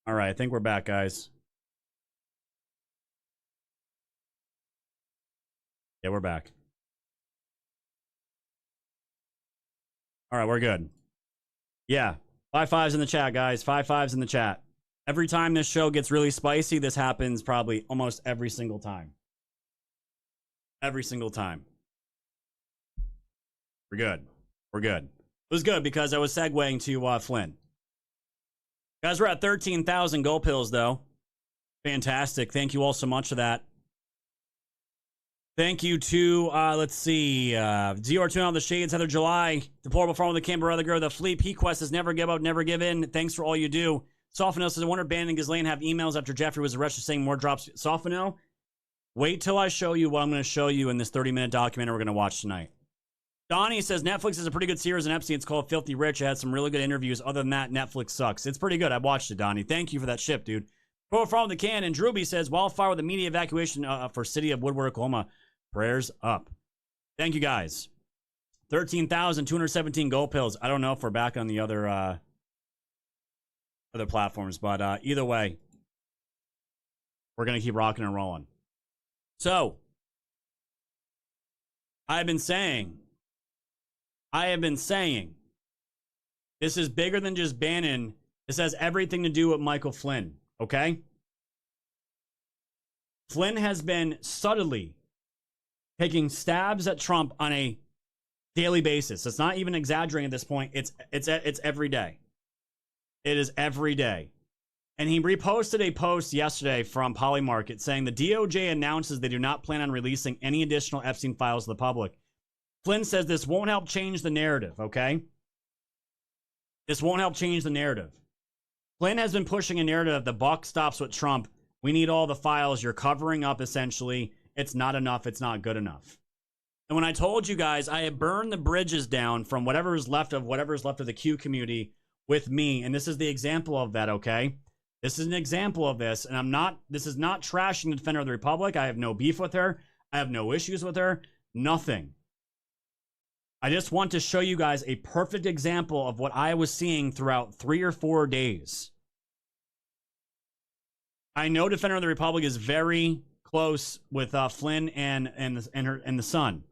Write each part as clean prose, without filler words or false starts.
All right, I think we're back, guys. Yeah, we're back. All right, we're good. Yeah, 5-5s in the chat, guys. 5-5s in the chat. Every time this show gets really spicy, this happens probably almost every single time. Every single time. We're good. We're good. It was good because I was segueing to Flynn. Guys, we're at 13,000 gold pills, though. Fantastic. Thank you all so much for that. Thank you to, let's see, ZR2 on the Shades, Heather July, Deplorable Farm with the Canberra, the Girl, the Fleet, P-Quest is never give up, never give in. Thanks for all you do. Sofano says, I wonder if Bannon and Ghislaine have emails after Jeffrey was arrested saying more drops. Sofano, wait till I show you what I'm going to show you in this 30-minute documentary we're going to watch tonight. Donnie says, Netflix is a pretty good series on Epstein. It's called Filthy Rich. It had some really good interviews. Other than that, Netflix sucks. It's pretty good. I watched it, Donnie. Thank you for that ship, dude. Pro from the can. And Drewby says, wildfire with the media evacuation for city of Woodward, Oklahoma. Prayers up. Thank you, guys. 13,217 gold pills. I don't know if we're back on the other platforms, but either way, we're going to keep rocking and rolling. So, I have been saying, this is bigger than just Bannon. This has everything to do with Michael Flynn, okay? Flynn has been subtly taking stabs at Trump on a daily basis. It's not even exaggerating at this point. It's every day. It is every day. And he reposted a post yesterday from Polymarket saying the DOJ announces they do not plan on releasing any additional Epstein files to the public. Flynn says this won't help change the narrative, okay? This won't help change the narrative. Flynn has been pushing a narrative, the buck stops with Trump. We need all the files. You're covering up, essentially. It's not enough. It's not good enough. And when I told you guys, I had burned the bridges down from whatever is left of the Q community with me. And this is the example of that, okay? This is an example of this. And this is not trashing the Defender of the Republic. I have no beef with her. I have no issues with her. Nothing. I just want to show you guys a perfect example of what I was seeing throughout 3 or 4 days. I know Defender of the Republic is very close with Flynn and the son.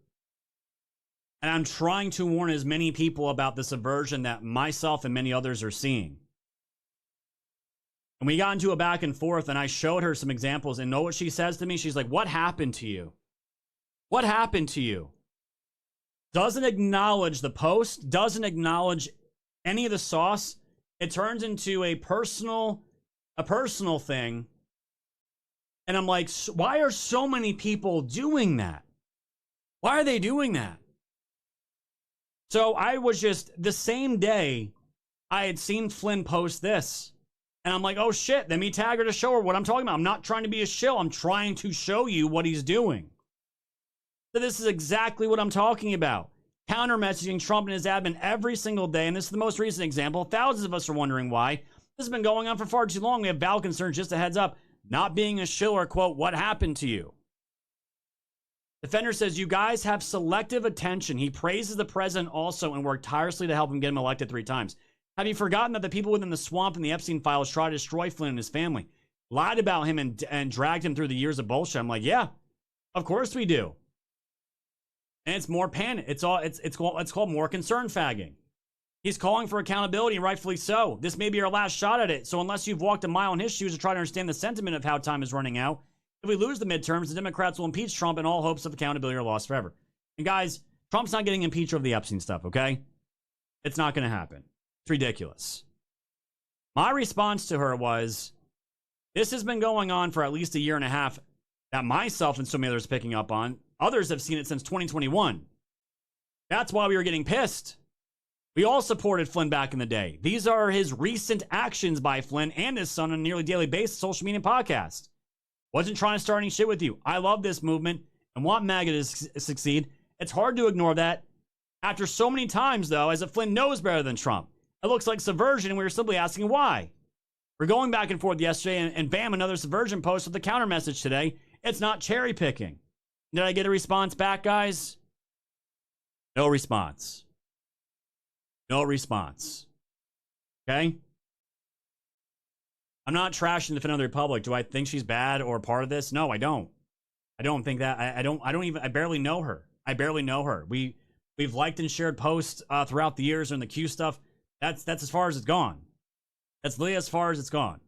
And I'm trying to warn as many people about this aversion that myself and many others are seeing. And we got into a back and forth, and I showed her some examples, and know what she says to me? She's like, what happened to you? What happened to you? Doesn't acknowledge the post, doesn't acknowledge any of the sauce. It turns into a personal thing. And I'm like, why are so many people doing that? Why are they doing that? So I was just, the same day, I had seen Flynn post this. And I'm like, oh shit, let me tag her to show her what I'm talking about. I'm not trying to be a shill. I'm trying to show you what he's doing. So this is exactly what I'm talking about. Counter messaging Trump and his admin every single day. And this is the most recent example. Thousands of us are wondering why. This has been going on for far too long. We have valid concerns, just a heads up. Not being a shill or, quote, what happened to you? Defender says, you guys have selective attention. He praises the president also and worked tirelessly to help him get him elected 3 times. Have you forgotten that the people within the swamp and the Epstein files tried to destroy Flynn and his family? Lied about him and dragged him through the years of bullshit. I'm like, yeah, of course we do. And it's more panic. It's called more concern fagging. He's calling for accountability, rightfully so. This may be our last shot at it. So unless you've walked a mile in his shoes to try to understand the sentiment of how time is running out, if we lose the midterms, the Democrats will impeach Trump and all hopes of accountability are lost forever. And guys, Trump's not getting impeached over the Epstein stuff, okay? It's not going to happen. It's ridiculous. My response to her was, this has been going on for at least a year and a half that myself and so many others are picking up on. Others have seen it since 2021. That's why we were getting pissed. We all supported Flynn back in the day. These are his recent actions by Flynn and his son on a nearly daily basis, social media and podcast. Wasn't trying to start any shit with you. I love this movement and want MAGA to succeed. It's hard to ignore that. After so many times, though, as if Flynn knows better than Trump. It looks like subversion, and we were simply asking why. We're going back and forth yesterday, and bam, another subversion post with the counter message today. It's not cherry picking. Did I get a response back, guys? No response. No response. Okay? I'm not trashing the Defender of the Republic. Do I think she's bad or part of this? No, I don't. I don't think that. I barely know her. I barely know her. We've liked and shared posts throughout the years and the Q stuff. That's as far as it's gone. That's literally as far as it's gone.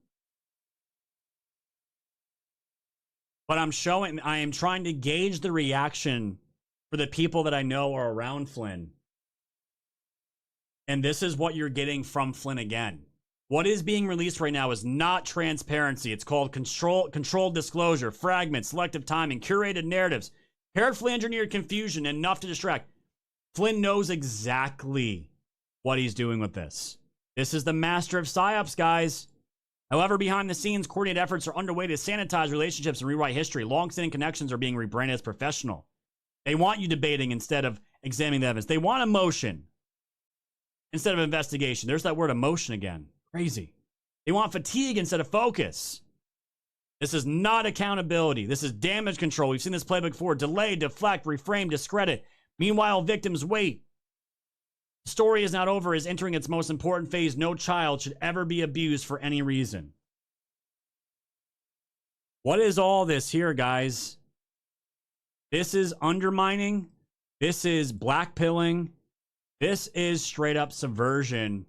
But I am trying to gauge the reaction for the people that I know are around Flynn. And this is what you're getting from Flynn again. What is being released right now is not transparency. It's called controlled disclosure, fragments, selective timing, curated narratives, carefully engineered confusion, enough to distract. Flynn knows exactly what he's doing with this. This is the master of psyops, guys. However, behind the scenes, coordinated efforts are underway to sanitize relationships and rewrite history. Long-standing connections are being rebranded as professional. They want you debating instead of examining the evidence. They want emotion instead of investigation. There's that word emotion again. Crazy. They want fatigue instead of focus. This is not accountability. This is damage control. We've seen this playbook before. Delay, deflect, reframe, discredit. Meanwhile, victims wait. The story is not over. Is entering its most important phase. No child should ever be abused for any reason. What is all this here, guys? This is undermining. This is blackpilling. This is straight up subversion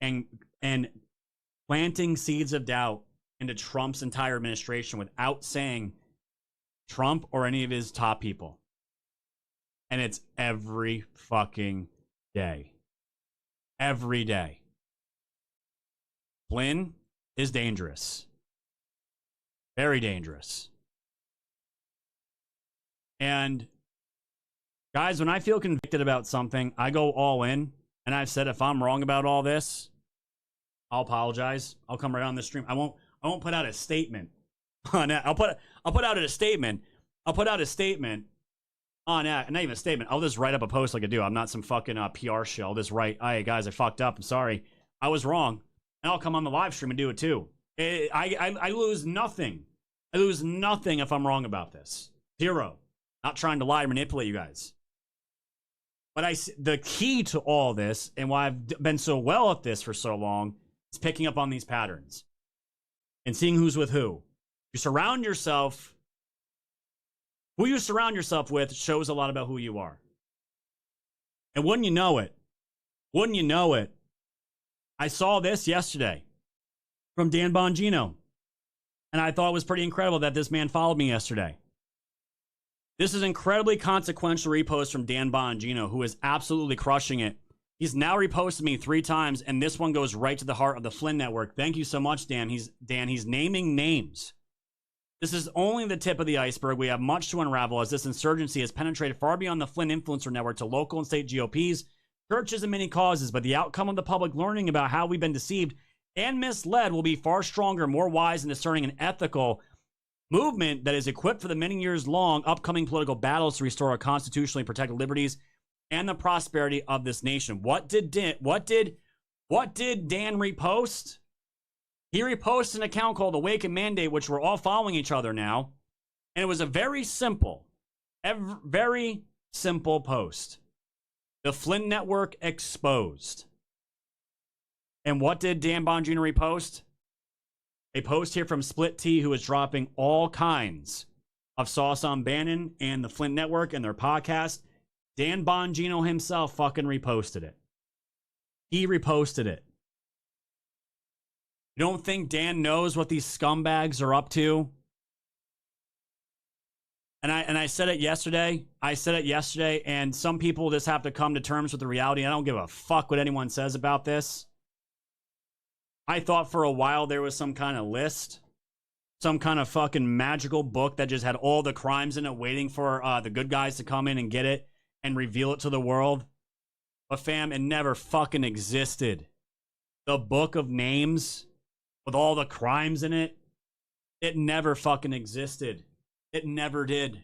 and planting seeds of doubt into Trump's entire administration without saying Trump or any of his top people. And it's every fucking day. Every day. Flynn is dangerous. Very dangerous. And guys, when I feel convicted about something, I go all in. And I've said if I'm wrong about all this, I'll apologize. I'll come right on the stream. I won't put out a statement on that. I'll put out a statement. I'll put out a statement on that. Not even a statement. I'll just write up a post like I do. I'm not some fucking PR shit. I'll just write, hey guys, I fucked up. I'm sorry. I was wrong. And I'll come on the live stream and do it too. I lose nothing. I lose nothing if I'm wrong about this. Zero. Not trying to lie or manipulate you guys. But the key to all this, and why I've been so well at this for so long, is picking up on these patterns and seeing who's with who. You surround yourself. Who you surround yourself with shows a lot about who you are. And wouldn't you know it, I saw this yesterday from Dan Bongino. And I thought it was pretty incredible that this man followed me yesterday. This is incredibly consequential repost from Dan Bongino, who is absolutely crushing it. He's now reposted me 3 times, and this one goes right to the heart of the Flynn Network. Thank you so much, Dan. He's naming names. This is only the tip of the iceberg. We have much to unravel as this insurgency has penetrated far beyond the Flynn influencer network to local and state GOPs, churches, and many causes. But the outcome of the public learning about how we've been deceived and misled will be far stronger, more wise, and discerning and ethical movement that is equipped for the many years long upcoming political battles to restore our constitutionally protected liberties and the prosperity of this nation. What did Dan repost? He reposted an account called Awaken Mandate, which we're all following each other now. And it was a very simple post. The Flynn Network exposed. And what did Dan Bongino repost? A post here from Split T, who is dropping all kinds of sauce on Bannon and the Flynn Network and their podcast. Dan Bongino himself fucking reposted it. He reposted it. You don't think Dan knows what these scumbags are up to? And I said it yesterday. And some people just have to come to terms with the reality. I don't give a fuck what anyone says about this. I thought for a while there was some kind of list, some kind of fucking magical book that just had all the crimes in it waiting for the good guys to come in and get it and reveal it to the world. But fam, it never fucking existed. The book of names with all the crimes in it, it never fucking existed. It never did.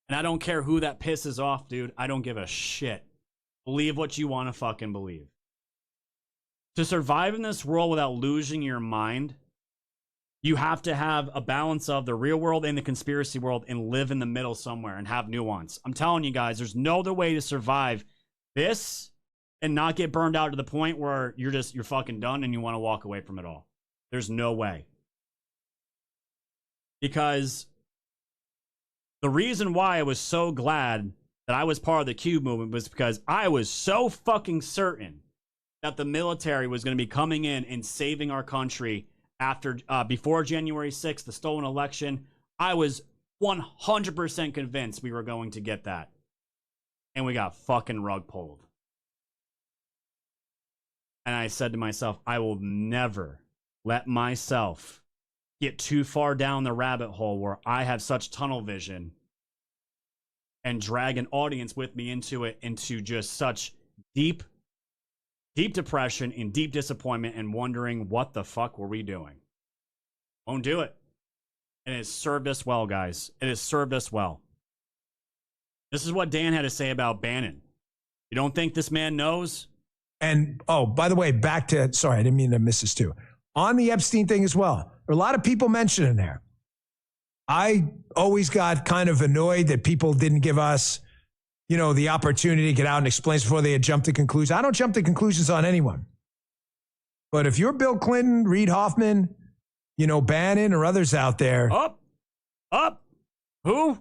And I don't care who that pisses off, dude. I don't give a shit. Believe what you want to fucking believe. To survive in this world without losing your mind, you have to have a balance of the real world and the conspiracy world and live in the middle somewhere and have nuance. I'm telling you guys, there's no other way to survive this and not get burned out to the point where you're fucking done and you want to walk away from it all. There's no way. Because the reason why I was so glad that I was part of the Cube movement was because I was so fucking certain that the military was going to be coming in and saving our country after, before January 6th, the stolen election. I was 100% convinced we were going to get that. And we got fucking rug pulled. And I said to myself, I will never let myself get too far down the rabbit hole where I have such tunnel vision and drag an audience with me into it, into just such deep depression and deep disappointment and wondering what the fuck were we doing. Won't do it. And it has served us well, guys. It has served us well. This is what Dan had to say about Bannon. You don't think this man knows? And, oh, by the way, back to, sorry, I didn't mean to miss this too. On the Epstein thing as well, there are a lot of people mentioning there. I always got kind of annoyed that people didn't give us, you know, the opportunity to get out and explain before they had jumped to conclusions. I don't jump to conclusions on anyone. But if you're Bill Clinton, Reid Hoffman, you know, Bannon or others out there. Up. Who?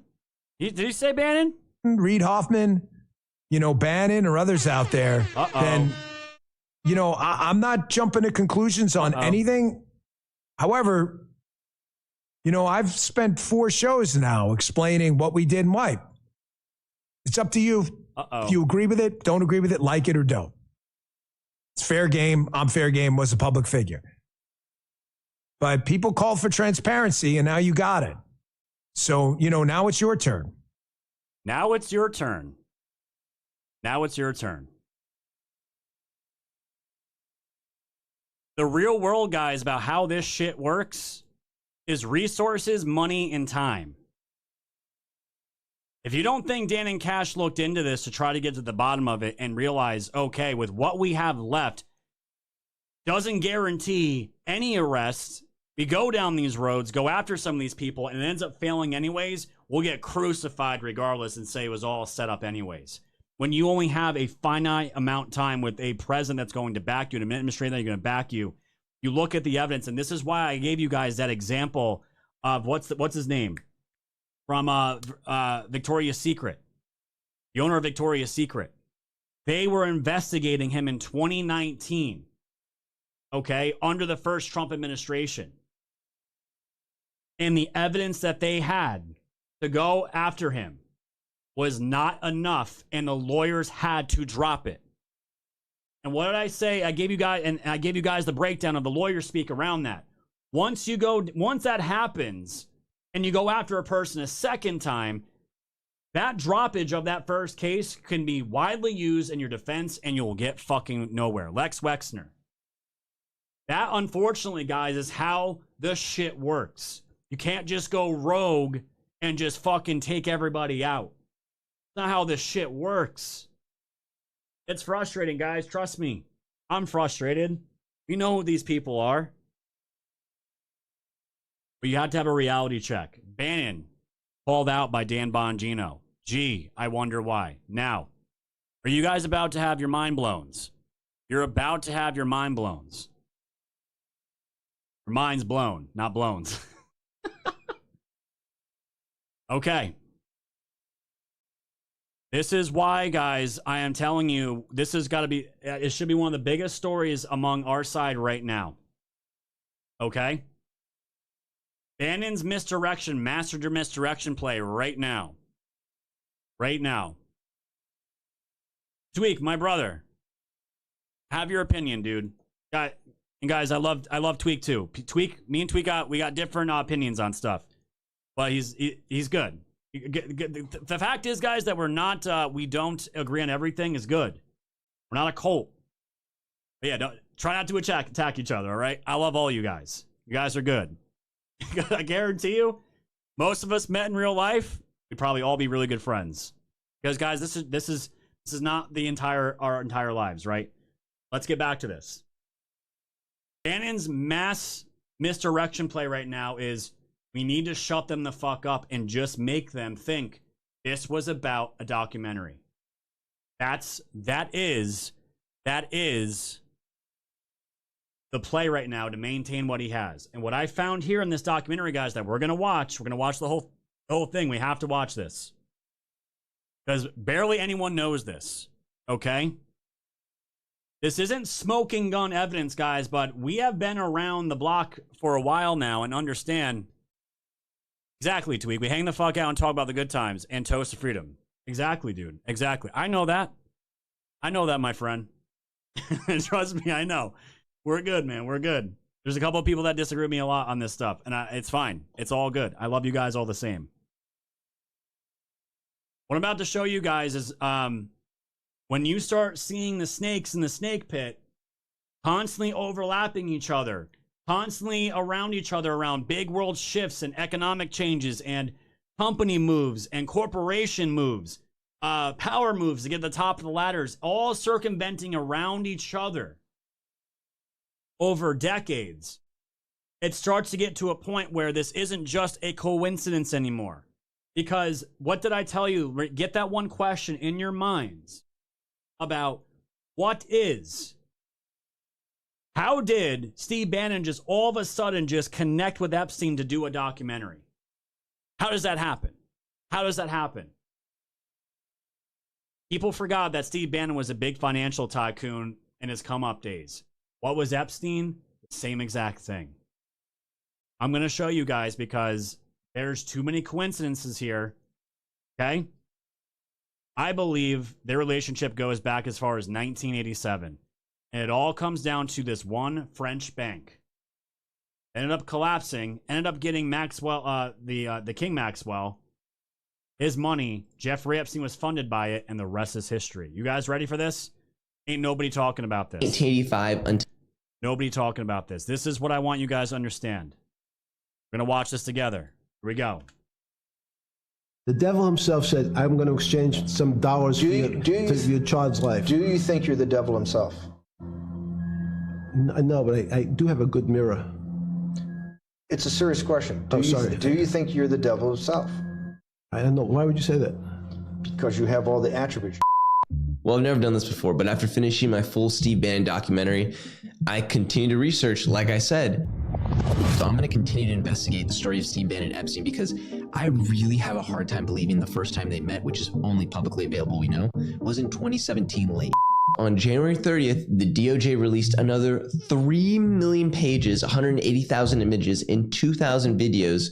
Did he say Bannon? Reid Hoffman, you know, Bannon or others out there. Then, you know, I'm not jumping to conclusions on anything. However, you know, I've spent 4 shows now explaining what we did and why. It's up to you. If you agree with it, don't agree with it, like it or don't. It's fair game. I'm fair game, was a public figure. But people called for transparency, and now you got it. So, you know, now it's your turn. Now it's your turn. Now it's your turn. The real world, guys, about how this shit works is resources, money, and time. If you don't think Dan and Cash looked into this to try to get to the bottom of it and realize, okay, with what we have left, doesn't guarantee any arrests. We go down these roads, go after some of these people, and it ends up failing anyways, we'll get crucified regardless and say it was all set up anyways. When you only have a finite amount of time with a president that's going to back you, an administrator that's going to back you, you look at the evidence, and this is why I gave you guys that example of what's his name? From Victoria's Secret. The owner of Victoria's Secret. They were investigating him in 2019, okay, under the first Trump administration. And the evidence that they had to go after him was not enough, and the lawyers had to drop it. And what did I say? I gave you guys the breakdown of the lawyer speak around that. Once that happens, and you go after a person a second time, that droppage of that first case can be widely used in your defense, and you'll get fucking nowhere. Lex Wexner. That, unfortunately, guys, is how the shit works. You can't just go rogue and just fucking take everybody out. That's not how this shit works. It's frustrating, guys. Trust me. I'm frustrated. You know who these people are. But you have to have a reality check. Bannon called out by Dan Bongino. Gee, I wonder why. Now, are you guys about to have your mind blowns? You're about to have your mind blowns. Your mind's blown, not blowns. Okay. This is why, guys, I am telling you, this has got to be, it should be one of the biggest stories among our side right now. Okay? Bannon's misdirection, mastered your misdirection play right now. Right now. Tweak, my brother. Have your opinion, dude. And guys, I love Tweak too. Tweak, me and Tweak we got different opinions on stuff. But he's good. The fact is, guys, that we don't agree on everything is good. We're not a cult. But yeah, try not to attack each other, all right? I love all you guys. You guys are good. I guarantee you, most of us met in real life, we'd probably all be really good friends. Because, guys, this is not our entire lives, right? Let's get back to this. Bannon's mass misdirection play right now is we need to shut them the fuck up and just make them think this was about a documentary. That is the play right now to maintain what he has. And what I found here in this documentary, guys, that we're going to watch the whole thing. We have to watch this because barely anyone knows this. Okay. This isn't smoking gun evidence, guys, but we have been around the block for a while now and understand exactly, Tweak. We hang the fuck out and talk about the good times and toast to freedom. Exactly, dude. Exactly. I know that. I know that, my friend. Trust me, I know. We're good, man. We're good. There's a couple of people that disagree with me a lot on this stuff, and it's fine. It's all good. I love you guys all the same. What I'm about to show you guys is when you start seeing the snakes in the snake pit constantly overlapping each other, constantly around each other, around big world shifts and economic changes and company moves and corporation moves, power moves to get to the top of the ladders, all circumventing around each other over decades, it starts to get to a point where this isn't just a coincidence anymore. Because what did I tell you? Get that one question in your minds about what is. How did Steve Bannon just all of a sudden just connect with Epstein to do a documentary? How does that happen? How does that happen? People forgot that Steve Bannon was a big financial tycoon in his come-up days. What was Epstein? The same exact thing. I'm going to show you guys because there's too many coincidences here. Okay? I believe their relationship goes back as far as 1987. And it all comes down to this one French bank. Ended up collapsing, ended up getting Maxwell, the King Maxwell, his money. Jeffrey Epstein was funded by it, and the rest is history. You guys ready for this? Ain't nobody talking about this. 1985 until nobody talking about this. This is what I want you guys to understand. We're going to watch this together. Here we go. The devil himself said, I'm going to exchange some dollars for your child's life. Do you think you're the devil himself? No, but I do have a good mirror. It's a serious question. Sorry. Do you think you're the devil himself? I don't know. Why would you say that? Because you have all the attributes. Well, I've never done this before, but after finishing my full Steve Bannon documentary, I continue to research, like I said. So I'm going to continue to investigate the story of Steve Bannon and Epstein because I really have a hard time believing the first time they met, which is only publicly available, we know, was in 2017 late. On January 30th, the DOJ released another 3 million pages, 180,000 images, and 2,000 videos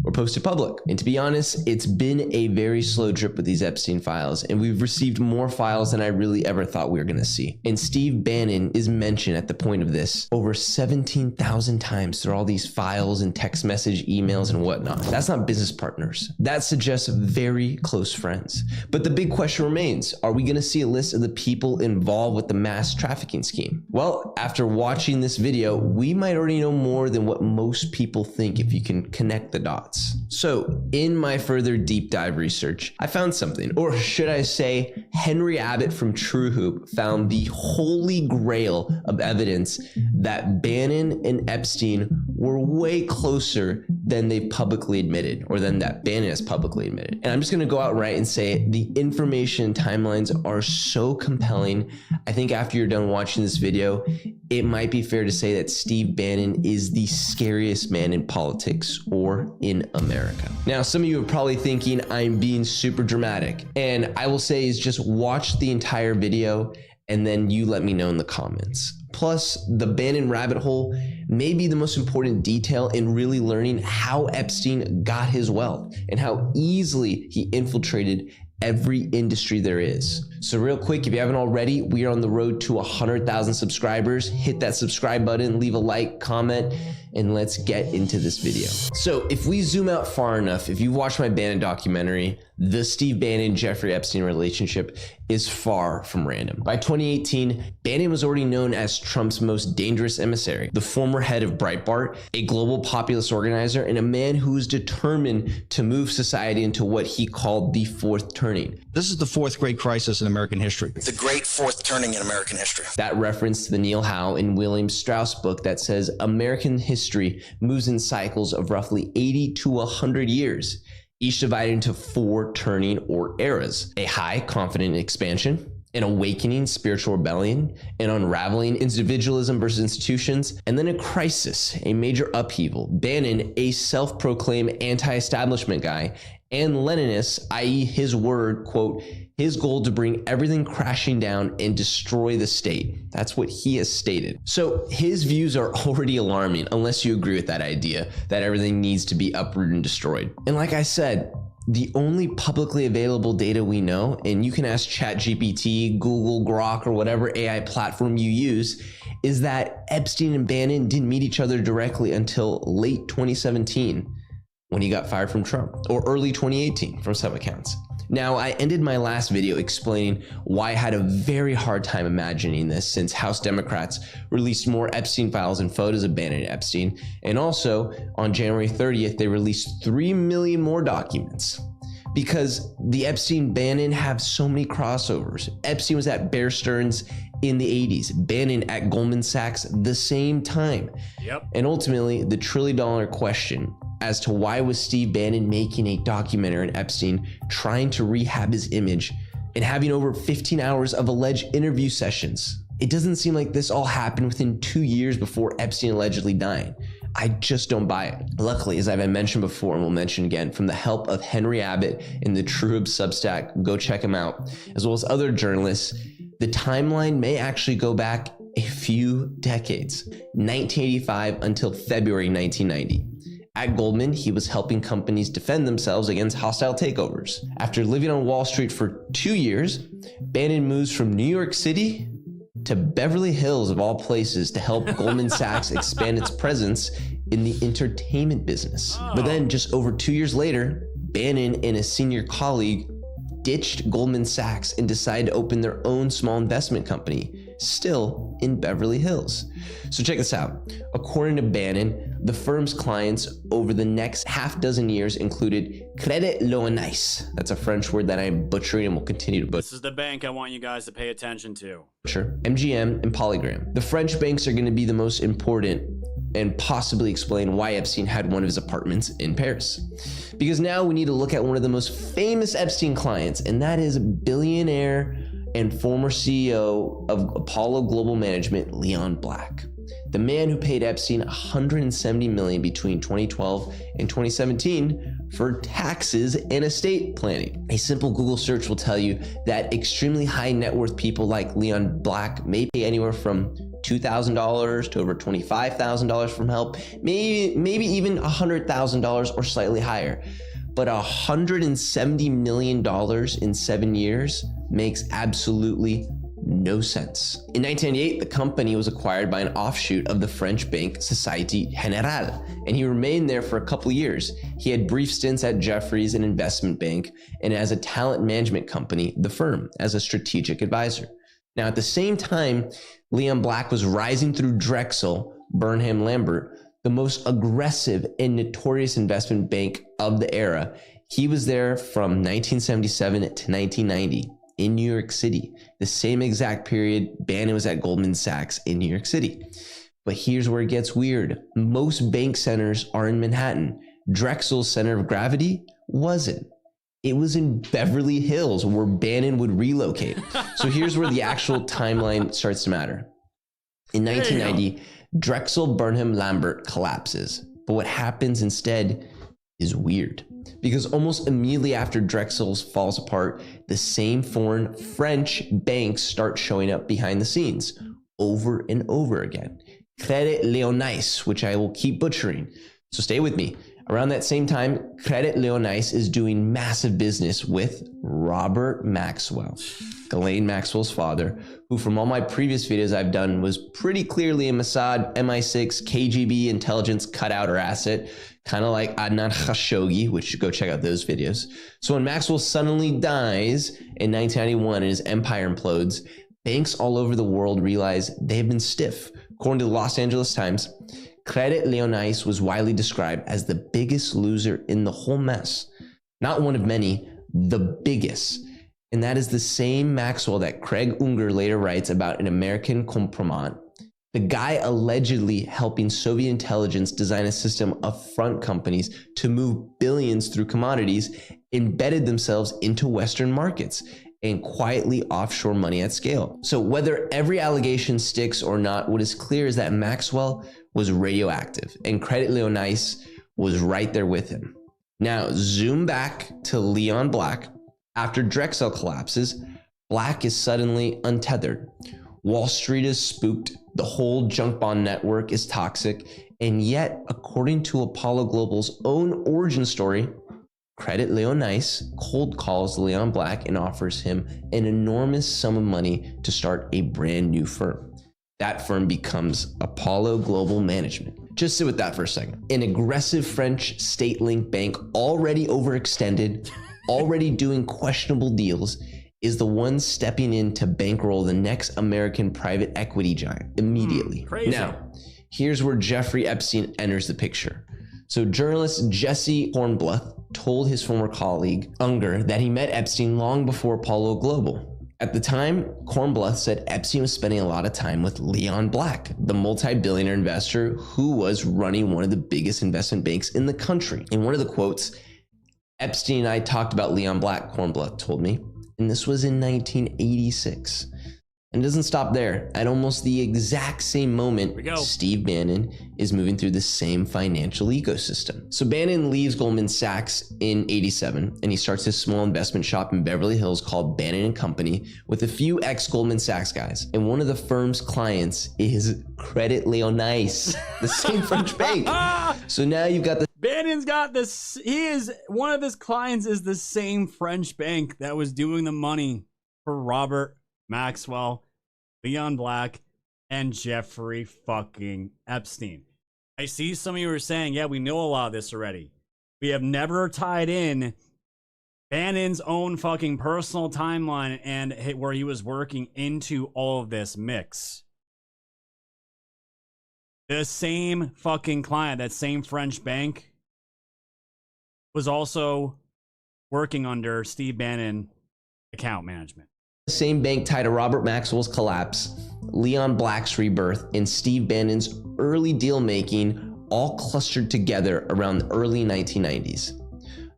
were posted public. And to be honest, it's been a very slow drip with these Epstein files, and we've received more files than I really ever thought we were going to see. And Steve Bannon is mentioned at the point of this over 17,000 times through all these files and text message, emails, and whatnot. That's not business partners. That suggests very close friends. But the big question remains, are we going to see a list of the people involved with the mass trafficking scheme? Well, after watching this video, we might already know more than what most people think if you can connect the dots. So in my further deep dive research, I found something, or should I say Henry Abbott from True Hoop found the holy grail of evidence that Bannon and Epstein were way closer than they publicly admitted, or than that Bannon has publicly admitted. And I'm just gonna go outright and say the information timelines are so compelling. I think after you're done watching this video, it might be fair to say that Steve Bannon is the scariest man in politics or in America. Now, some of you are probably thinking I'm being super dramatic, and I will say is just watch the entire video and then you let me know in the comments. Plus, the Bannon rabbit hole may be the most important detail in really learning how Epstein got his wealth and how easily he infiltrated every industry there is. So real quick, if you haven't already, we are on the road to 100,000 subscribers. Hit that subscribe button, leave a like, comment, and let's get into this video. So if we zoom out far enough, if you've watched my Bannon documentary, the Steve Bannon-Jeffrey Epstein relationship is far from random. By 2018, Bannon was already known as Trump's most dangerous emissary, the former head of Breitbart, a global populist organizer, and a man who was determined to move society into what he called the fourth turning. This is the fourth great crisis in American history. The great fourth turning in American history. That reference to the Neil Howe and William Strauss book that says American history moves in cycles of roughly 80 to 100 years, each divided into four turning or eras: a high confident expansion, an awakening spiritual rebellion, an unraveling individualism versus institutions, and then a crisis, a major upheaval. Bannon, a self-proclaimed anti-establishment guy, and Leninist, i.e. his word, quote, his goal to bring everything crashing down and destroy the state. That's what he has stated. So his views are already alarming unless you agree with that idea that everything needs to be uprooted and destroyed. And like I said, the only publicly available data we know, and you can ask ChatGPT, Google, Grok, or whatever AI platform you use, is that Epstein and Bannon didn't meet each other directly until late 2017 when he got fired from Trump, or early 2018 from some accounts. Now, I ended my last video explaining why I had a very hard time imagining this, since House Democrats released more Epstein files and photos of Bannon and Epstein. And also, on January 30th, they released 3 million more documents. Because the Epstein-Bannon have so many crossovers. Epstein was at Bear Stearns in the 80s, Bannon at Goldman Sachs the same time. Yep. And ultimately, the $1 trillion question as to why was Steve Bannon making a documentary on Epstein, trying to rehab his image, and having over 15 hours of alleged interview sessions. It doesn't seem like this all happened within 2 years before Epstein allegedly dying. I just don't buy it. Luckily, as I've mentioned before and will mention again, from the help of Henry Abbott in the True Substack, go check him out, as well as other journalists, the timeline may actually go back a few decades, 1985 until February 1990. At Goldman, he was helping companies defend themselves against hostile takeovers. After living on Wall Street for 2 years, Bannon moves from New York City to Beverly Hills, of all places, to help Goldman Sachs expand its presence in the entertainment business. But then just over 2 years later, Bannon and a senior colleague ditched Goldman Sachs and decided to open their own small investment company, still in Beverly Hills. So check this out. According to Bannon, the firm's clients over the next half dozen years included Crédit Lyonnais. That's a French word that I'm butchering and will continue to butcher. This is the bank I want you guys to pay attention to. MGM and Polygram. The French banks are going to be the most important and possibly explain why Epstein had one of his apartments in Paris. Because now we need to look at one of the most famous Epstein clients, and that is billionaire and former CEO of Apollo Global Management, Leon Black. The man who paid Epstein $170 million between 2012 and 2017 for taxes and estate planning. A simple Google search will tell you that extremely high net worth people like Leon Black may pay anywhere from $2,000 to over $25,000 from help, maybe even $100,000 or slightly higher. But $170 million in 7 years makes absolutely no sense. In 1998, the company was acquired by an offshoot of the French bank Société Générale, and he remained there for a couple years. He had brief stints at Jefferies, an investment bank, and as a talent management company, The Firm, as a strategic advisor. Now, at the same time, Leon Black was rising through Drexel, Burnham Lambert, the most aggressive and notorious investment bank of the era. He was there from 1977 to 1990 in New York City, the same exact period Bannon was at Goldman Sachs in New York City. But here's where it gets weird. Most bank centers are in Manhattan. Drexel's center of gravity wasn't. It was in Beverly Hills, where Bannon would relocate. So here's where the actual timeline starts to matter. In 1990, Drexel Burnham Lambert collapses. But what happens instead is weird. Because almost immediately after Drexel's falls apart, the same foreign French banks start showing up behind the scenes over and over again. Crédit Lyonnais, which I will keep butchering. So stay with me. Around that same time, Crédit Lyonnais is doing massive business with Robert Maxwell, Ghislaine Maxwell's father, who from all my previous videos I've done was pretty clearly a Mossad, MI6, KGB intelligence cutout or asset, kind of like Adnan Khashoggi, which go check out those videos. So when Maxwell suddenly dies in 1991 and his empire implodes, banks all over the world realize they have been stiff. According to the Los Angeles Times, Crédit Lyonnais was widely described as the biggest loser in the whole mess. Not one of many, the biggest. And that is the same Maxwell that Craig Unger later writes about in American Compromat. The guy allegedly helping Soviet intelligence design a system of front companies to move billions through commodities embedded themselves into Western markets. and quietly offshore money at scale. So whether every allegation sticks or not, what is clear is that Maxwell was radioactive and Credit Leonice was right there with him. Now zoom back to Leon Black. After Drexel collapses, Black is suddenly untethered. Wall Street is spooked, the whole junk bond network is toxic, and yet, according to Apollo Global's own origin story, Credit Leonice cold calls Leon Black and offers him an enormous sum of money to start a brand new firm. That firm becomes Apollo Global Management. Just sit with that for a second. An aggressive French state-linked bank already overextended, already doing questionable deals, is the one stepping in to bankroll the next American private equity giant immediately. Crazy. Now, here's where Jeffrey Epstein enters the picture. So journalist Jesse Hornbluth told his former colleague Unger that he met Epstein long before Apollo Global. At the time, Hornbluth said Epstein was spending a lot of time with Leon Black, the multi-billionaire investor who was running one of the biggest investment banks in the country. In one of the quotes, Epstein and I talked about Leon Black, Hornbluth told me, and this was in 1986. And it doesn't stop there. At almost the exact same moment, Steve Bannon is moving through the same financial ecosystem. So Bannon leaves Goldman Sachs in 87, and he starts his small investment shop in Beverly Hills called Bannon and Company with a few ex-Goldman Sachs guys. And one of the firm's clients is Credit Leonice, the same French bank. So now you've got the Bannon's got this. One of his clients is the same French bank that was doing the money for Robert Maxwell, Leon Black, and Jeffrey fucking Epstein. I see some of you are saying, yeah, we know a lot of this already. We have never tied in Bannon's own fucking personal timeline and where he was working into all of this mix. The same fucking client, that same French bank, was also working under Steve Bannon account management. same bank tied to Robert Maxwell's collapse, Leon Black's rebirth, and Steve Bannon's early deal making all clustered together around the early 1990s.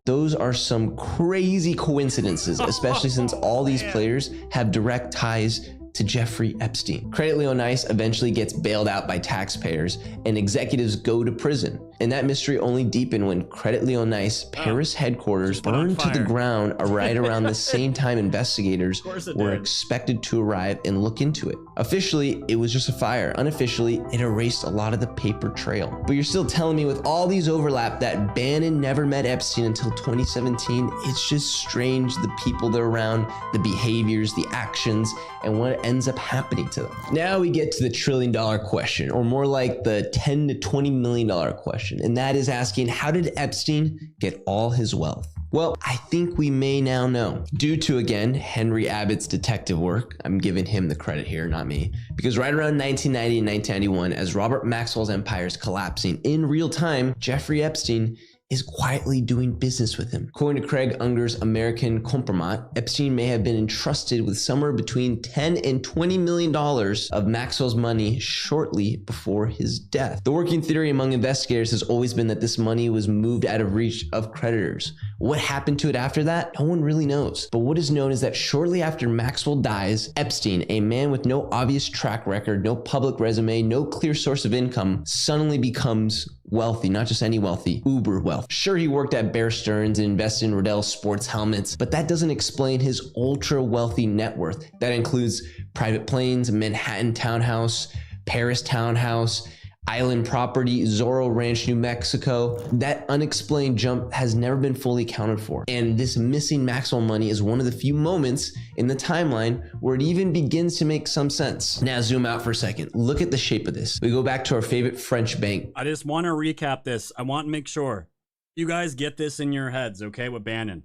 Those are some crazy coincidences, especially since all these players have direct ties to Jeffrey Epstein. Credit Leonice eventually gets bailed out by taxpayers and executives go to prison. And that mystery only deepened when Credit Leonice Paris headquarters burned to the ground right around the same time investigators were expected to arrive and look into it. Officially, it was just a fire. Unofficially, it erased a lot of the paper trail. But you're still telling me with all these overlap that Bannon never met Epstein until 2017? It's just strange, the people they're around, the behaviors, the actions, and what ends up happening to them. Now we get to the $1 trillion question, or more like the $10 to $20 million question. And that is asking, how did Epstein get all his wealth? Well, I think we may now know. Due to, again, Henry Abbott's detective work, I'm giving him the credit here, not me, because right around 1990 and 1991, as Robert Maxwell's empire is collapsing in real time, Jeffrey Epstein is quietly doing business with him. According to Craig Unger's American Compromat, Epstein may have been entrusted with somewhere between $10 and $20 million of Maxwell's money shortly before his death. The working theory among investigators has always been that this money was moved out of reach of creditors. What happened to it after that? No one really knows. But what is known is that shortly after Maxwell dies, Epstein, a man with no obvious track record, no public resume, no clear source of income, suddenly becomes wealthy, not just any wealthy, uber wealth. Sure, he worked at Bear Stearns and invested in Riddell sports helmets, but that doesn't explain his ultra wealthy net worth. That includes private planes, Manhattan townhouse, Paris townhouse, island property, Zorro Ranch, New Mexico. That unexplained jump has never been fully accounted for. And this missing Maxwell money is one of the few moments in the timeline where it even begins to make some sense. Now zoom out for a second. Look at the shape of this. We go back to our favorite French bank. I just want to recap this. I want to make sure you guys get this in your heads, okay, with Bannon.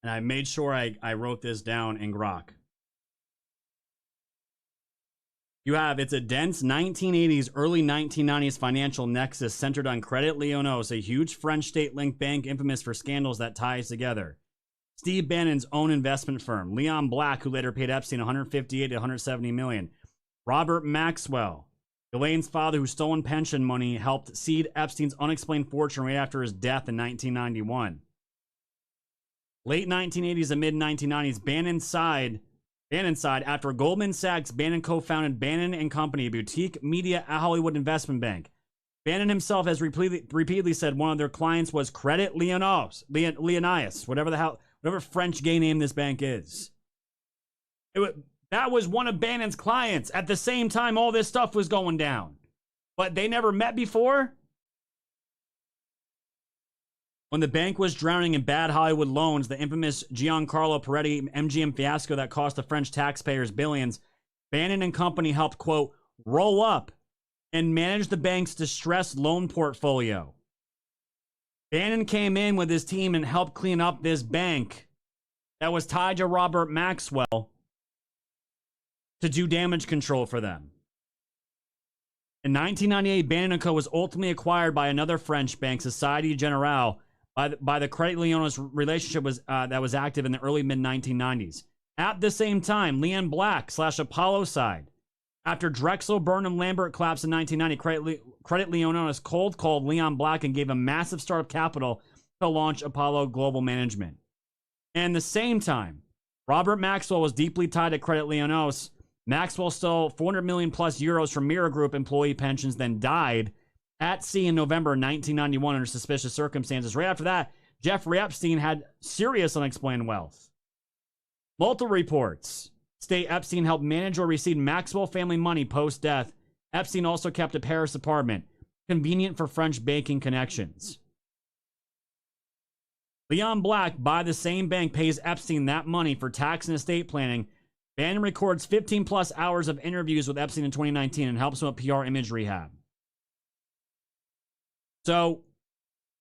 And I made sure I wrote this down in Grok. It's a dense 1980s, early 1990s financial nexus centered on Credit Leonice, a huge French state-linked bank infamous for scandals that ties together Steve Bannon's own investment firm, Leon Black, who later paid Epstein 158 to 170 million, Robert Maxwell, Elaine's father, whose stolen pension money helped seed Epstein's unexplained fortune right after his death in 1991. Late 1980s and mid 1990s, Bannon side after Goldman Sachs, Bannon co-founded Bannon and Company, a boutique media Hollywood investment bank. Bannon himself has repeatedly said one of their clients was Credit Lyonnais, whatever French gay name this bank is. That was one of Bannon's clients at the same time all this stuff was going down. But they never met before? When the bank was drowning in bad Hollywood loans, the infamous Giancarlo Peretti MGM fiasco that cost the French taxpayers billions, Bannon and Company helped, quote, roll up and manage the bank's distressed loan portfolio. Bannon came in with his team and helped clean up this bank that was tied to Robert Maxwell to do damage control for them. In 1998, Bannon & Co. was ultimately acquired by another French bank, Société Générale, by the Credit Lyonnais relationship that was active in the early mid-1990s. At the same time, Leon Black / Apollo side. After Drexel, Burnham, Lambert collapsed in 1990, Credit Lyonnais cold called Leon Black and gave him massive startup capital to launch Apollo Global Management. And the same time, Robert Maxwell was deeply tied to Credit Lyonnais. Maxwell stole 400 million plus euros from Mira Group employee pensions, then died at sea in November 1991 under suspicious circumstances. Right after that, Jeffrey Epstein had serious unexplained wealth. Multiple reports state Epstein helped manage or receive Maxwell family money post-death. Epstein also kept a Paris apartment, convenient for French banking connections. Leon Black, by the same bank, pays Epstein that money for tax and estate planning. Bannon records 15 plus hours of interviews with Epstein in 2019 and helps him with PR image rehab. So,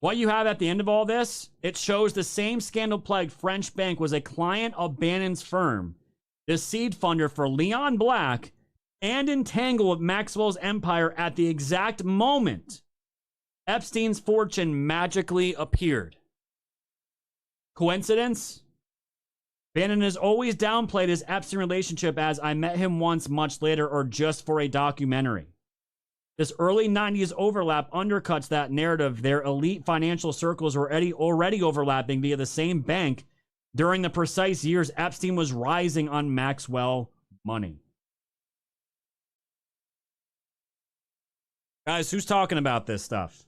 what you have at the end of all this, it shows the same scandal-plagued French bank was a client of Bannon's firm, the seed funder for Leon Black, and entangled with Maxwell's empire at the exact moment Epstein's fortune magically appeared. Coincidence? Bannon has always downplayed his Epstein relationship as I met him once much later or just for a documentary. This early 90s overlap undercuts that narrative. Their elite financial circles were already overlapping via the same bank during the precise years Epstein was rising on Maxwell money. Guys, who's talking about this stuff?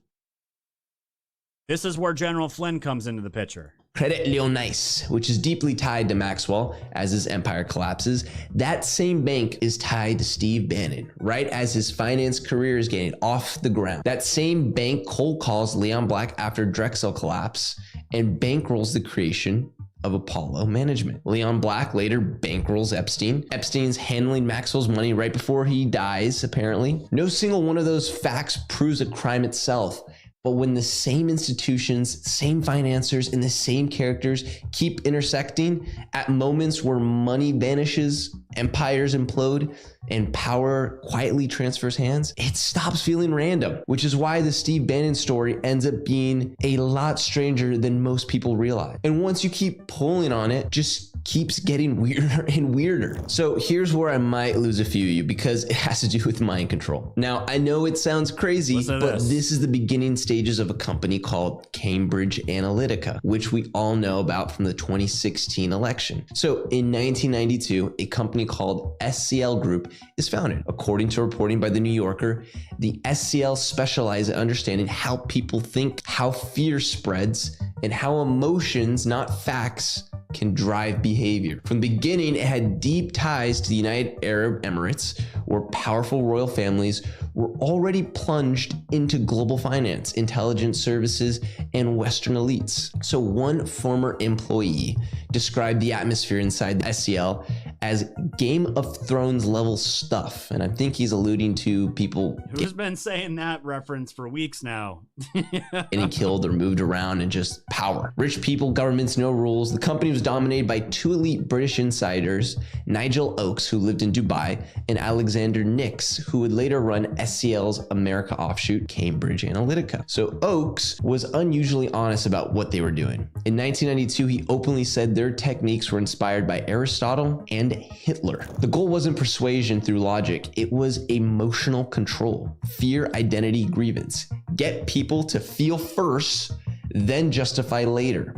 This is where General Flynn comes into the picture. Credit Lyonnais, which is deeply tied to Maxwell as his empire collapses. That same bank is tied to Steve Bannon, right as his finance career is getting off the ground. That same bank cold calls Leon Black after Drexel collapse and bankrolls the creation of Apollo Management. Leon Black later bankrolls Epstein. Epstein's handling Maxwell's money right before he dies, apparently. No single one of those facts proves a crime itself. But when the same institutions, same financiers, and the same characters keep intersecting at moments where money vanishes, empires implode, and power quietly transfers hands, it stops feeling random, which is why the Steve Bannon story ends up being a lot stranger than most people realize. And once you keep pulling on it, just keeps getting weirder and weirder. So here's where I might lose a few of you because it has to do with mind control. Now, I know it sounds crazy, but this is the beginning stages of a company called Cambridge Analytica, which we all know about from the 2016 election. So in 1992, a company called SCL Group is founded. According to reporting by the New Yorker, the SCL specialize at understanding how people think, how fear spreads, and how emotions, not facts, can drive behavior. From the beginning, it had deep ties to the United Arab Emirates, where powerful royal families were already plunged into global finance, intelligence services, and Western elites. So one former employee described the atmosphere inside the SCL as Game of Thrones level stuff. And I think he's alluding to people who's been saying that reference for weeks now. Getting killed or moved around and just power. Rich people, governments, no rules. The company was dominated by two elite British insiders, Nigel Oakes, who lived in Dubai, and Alexander Nix, who would later run SCL's America offshoot, Cambridge Analytica. So Oakes was unusually honest about what they were doing. In 1992, he openly said their techniques were inspired by Aristotle and Hitler. The goal wasn't persuasion through logic, it was emotional control, fear, identity, grievance. Get people to feel first, then justify later.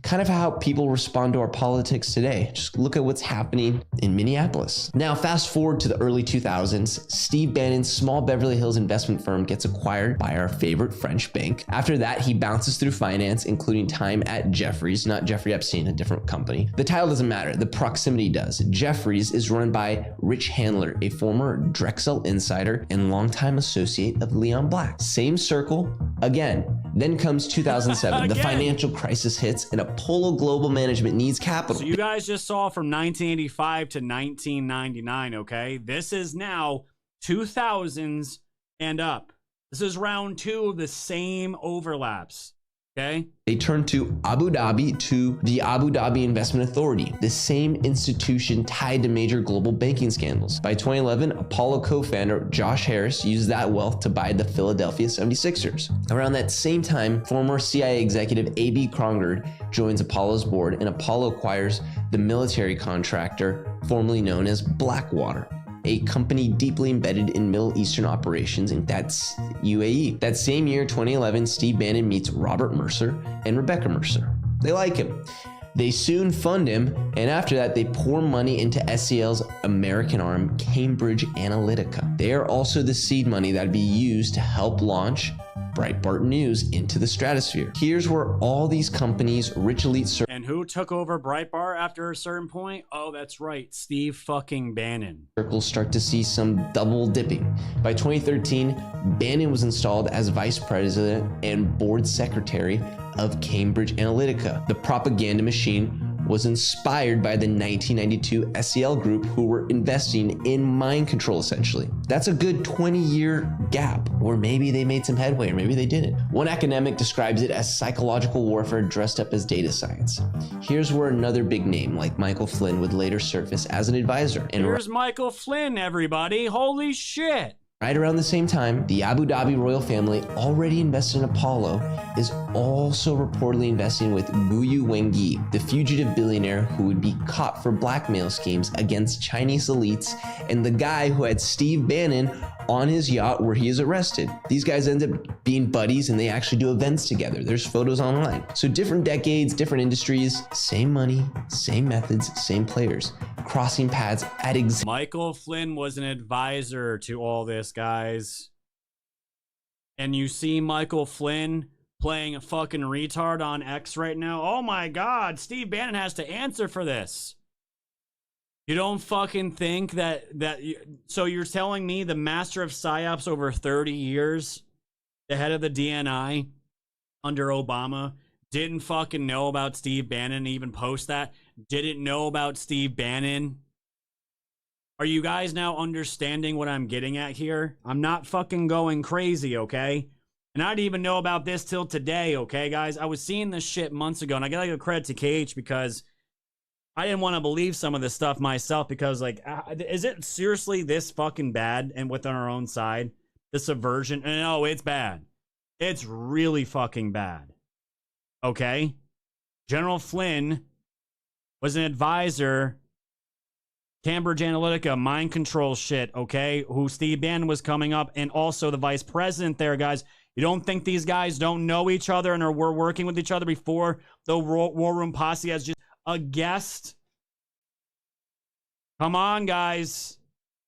Kind of how people respond to our politics today. Just look at what's happening in Minneapolis. Now, fast forward to the early 2000s, Steve Bannon's small Beverly Hills investment firm gets acquired by our favorite French bank. After that, he bounces through finance, including time at Jefferies, not Jeffrey Epstein, a different company. The title doesn't matter, the proximity does. Jefferies is run by Rich Handler, a former Drexel insider and longtime associate of Leon Black. Same circle, again. Then comes 2007. The financial crisis hits and Apollo Global Management needs capital. So you guys just saw from 1985 to 1999, okay? This is now 2000s and up. This is round 2 of the same overlaps, okay? They turned to Abu Dhabi, to the Abu Dhabi Investment Authority, the same institution tied to major global banking scandals. By 2011, Apollo co-founder Josh Harris used that wealth to buy the Philadelphia 76ers. Around that same time, former CIA executive A.B. Krongard joins Apollo's board, and Apollo acquires the military contractor formerly known as Blackwater, a company deeply embedded in Middle Eastern operations, and that's UAE. That same year, 2011, Steve Bannon meets Robert Mercer and Rebecca Mercer. They like him. They soon fund him, and after that, they pour money into SEL's American arm, Cambridge Analytica. They are also the seed money that would be used to help launch Breitbart News into the stratosphere. Here's where all these companies, rich elite... And who took over Breitbart after a certain point? Oh, that's right, Steve fucking Bannon. ...circles start to see some double dipping. By 2013, Bannon was installed as vice president and board secretary of Cambridge Analytica. The propaganda machine was inspired by the 1992 SEL group, who were investing in mind control, essentially. That's a good 20-year gap, or maybe they made some headway, or maybe they didn't. One academic describes it as psychological warfare dressed up as data science. Here's where another big name like Michael Flynn would later surface as an advisor. And here's Michael Flynn, everybody. Holy shit. Right around the same time, the Abu Dhabi royal family, already invested in Apollo, is also reportedly investing with Guyu Wengi, the fugitive billionaire who would be caught for blackmail schemes against Chinese elites, and the guy who had Steve Bannon on his yacht where he is arrested. These guys end up being buddies, and they actually do events together. There's photos online. So different decades, different industries, same money, same methods, same players, crossing paths at Michael Flynn was an advisor to all this, guys. And you see Michael Flynn playing a fucking retard on X right now. Oh my God, Steve Bannon has to answer for this. You don't fucking think so you're telling me the master of psyops over 30 years, the head of the DNI under Obama, didn't fucking know about Steve Bannon, even post that? Didn't know about Steve Bannon? Are you guys now understanding what I'm getting at here? I'm not fucking going crazy, okay? And I didn't even know about this till today, okay, guys? I was seeing this shit months ago, and I gotta give credit to KH because I didn't want to believe some of this stuff myself, because, like, is it seriously this fucking bad and within our own side? The subversion? No, it's bad. It's really fucking bad. Okay? General Flynn was an advisor, Cambridge Analytica, mind control shit, okay? Who Steve Bannon was coming up, and also the vice president there, guys. You don't think these guys don't know each other and were working with each other before the War Room Posse as just a guest? Come on, guys.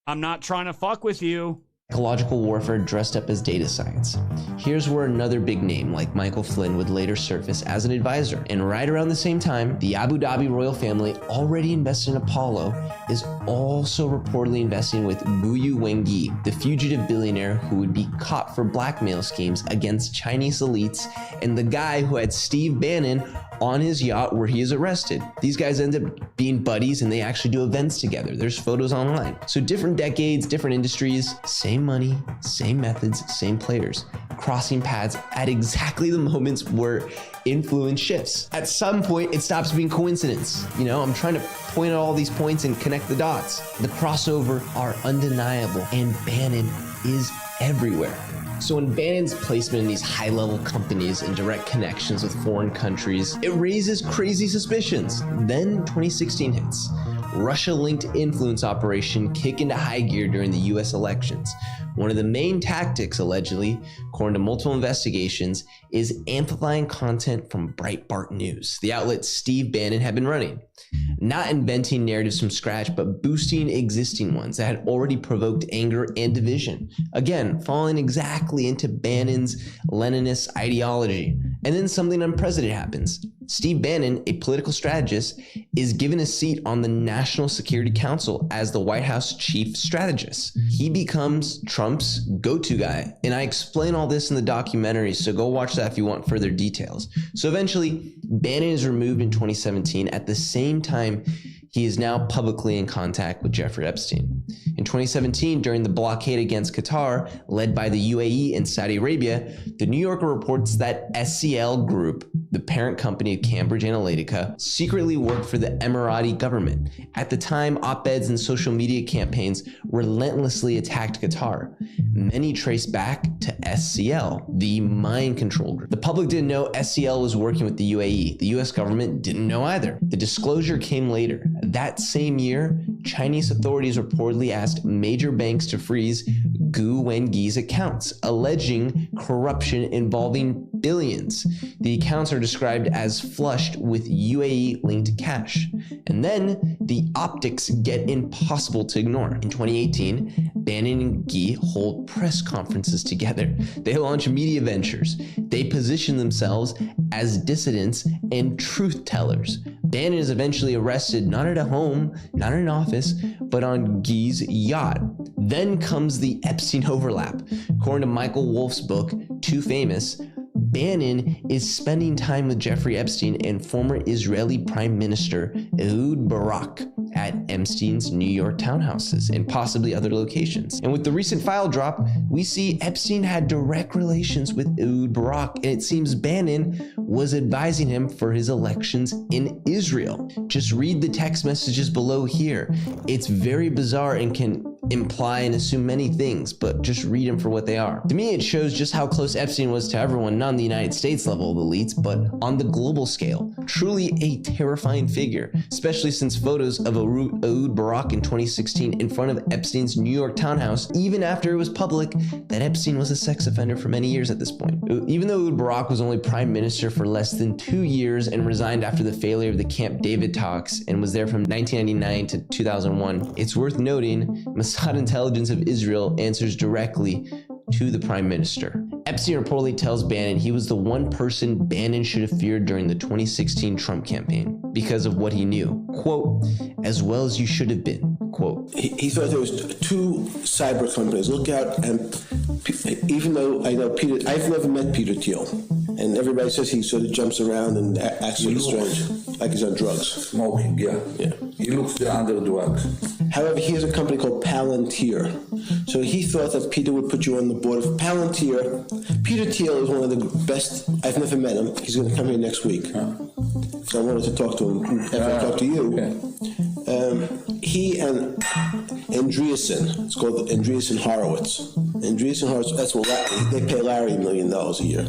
I'm not trying to fuck with you. Psychological warfare dressed up as data science. Here's where another big name like Michael Flynn would later surface as an advisor. And right around the same time, the Abu Dhabi royal family, already invested in Apollo, is also reportedly investing with Guyu Wengi, the fugitive billionaire who would be caught for blackmail schemes against Chinese elites, and the guy who had Steve Bannon on his yacht where he is arrested. These guys end up being buddies, and they actually do events together. There's photos online. So different decades, different industries, same money, same methods, same players, crossing paths at exactly the moments where influence shifts. At some point, it stops being coincidence. You know, I'm trying to point at all these points and connect the dots. The crossover are undeniable, and Bannon is everywhere. So in Bannon's placement in these high-level companies and direct connections with foreign countries, it raises crazy suspicions. Then 2016 hits. Russia-linked influence operation kick into high gear during the US elections. One of the main tactics, allegedly, according to multiple investigations, is amplifying content from Breitbart News, the outlet Steve Bannon had been running. Not inventing narratives from scratch, but boosting existing ones that had already provoked anger and division. Again, falling exactly into Bannon's Leninist ideology. And then something unprecedented happens. Steve Bannon, a political strategist, is given a seat on the National Security Council as the White House chief strategist. He becomes Trump's go-to guy. And I explain all this in the documentary, so go watch that if you want further details. So eventually, Bannon is removed in 2017 at the same time he is now publicly in contact with Jeffrey Epstein. In 2017, during the blockade against Qatar, led by the UAE and Saudi Arabia, the New Yorker reports that SCL Group, the parent company of Cambridge Analytica, secretly worked for the Emirati government. At the time, op-eds and social media campaigns relentlessly attacked Qatar. Many trace back to SCL, the mind control group. The public didn't know SCL was working with the UAE. The US government didn't know either. The disclosure came later. That same year, Chinese authorities reportedly asked major banks to freeze Gu Wengi's accounts, alleging corruption involving billions. The accounts are described as flushed with UAE-linked cash. And then the optics get impossible to ignore. In 2018, Bannon and Gee hold press conferences together. They launch media ventures. They position themselves as dissidents and truth tellers. Bannon is eventually arrested, not at a home, not in an office, but on Gee's yacht. Then comes the Epstein overlap. According to Michael Wolff's book, Too Famous, Bannon is spending time with Jeffrey Epstein and former Israeli Prime Minister Ehud Barak at Epstein's New York townhouses and possibly other locations. And with the recent file drop, we see Epstein had direct relations with Ehud Barak, and it seems Bannon was advising him for his elections in Israel. Just read the text messages below here. It's very bizarre and can imply and assume many things, but just read them for what they are. To me, it shows just how close Epstein was to everyone, not on the United States level of elites, but on the global scale. Truly a terrifying figure, especially since photos of Ehud Barak in 2016 in front of Epstein's New York townhouse, even after it was public that Epstein was a sex offender for many years at this point. Even though Ehud Barak was only prime minister for less than 2 years and resigned after the failure of the Camp David talks and was there from 1999 to 2001, it's worth noting Mossad Intelligence of Israel answers directly to the prime minister. Epstein reportedly tells Bannon he was the one person Bannon should have feared during the 2016 Trump campaign because of what he knew. Quote, as well as you should have been. Quote. He thought there was two cyber companies. Look out, and even though I know Peter, I've never met Peter Thiel, and everybody says he sort of jumps around and acts sort of strange, like he's on drugs. Smoking, yeah. He looks under drug. However, he has a company called Palantir. So he thought that Peter would put you on the board of Palantir. Peter Thiel is one of the best. I've never met him. He's going to come here next week. So I wanted to talk to him after I talk to you. Okay. He and Andreessen, it's called Andreessen Horowitz. Andreessen Horowitz, that's what they pay Larry $1 million a year.